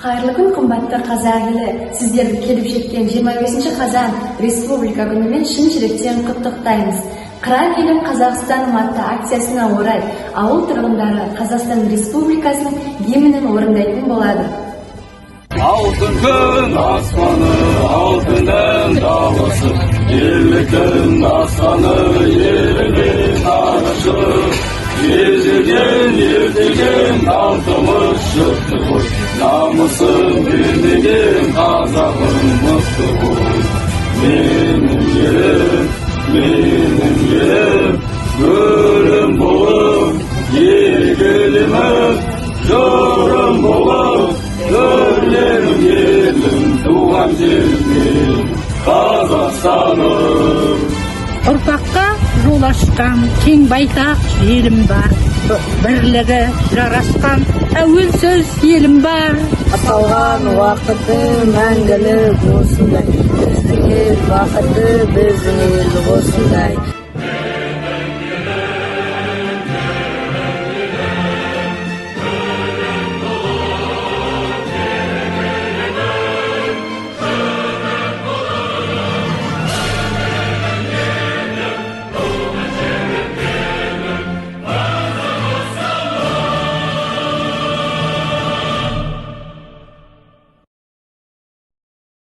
Хайырлы күн, кымбатты қазақ елі. Сіздерді келіп жеткен 25 қазан Республика күнімен шын жүректен құттықтаймыз. Қыран елін Қазақстаным атты акциясына орай ауыл тұрғындары Қазақстан Республикасының гимнін орындайтын болады. Алтын күн аспаны, алтынның даласы, ерліктің дастаны, елінің арышы. Ежелден ертеген алтымыз шықты ғой, намысын бермеген қазағым мықты ғой. Менің елім, гүлім болып, егілімім, жырым болып, өрлерім елім, туған жерім, Қазақстаным. Ұрпаққа жол ашқан кең байтақ елім бар, бірлігі жарасқан әуелсіз елім бар. Аталған уақыты мәңгілік осындай, біздің ел бақыты, біздің ел осындай.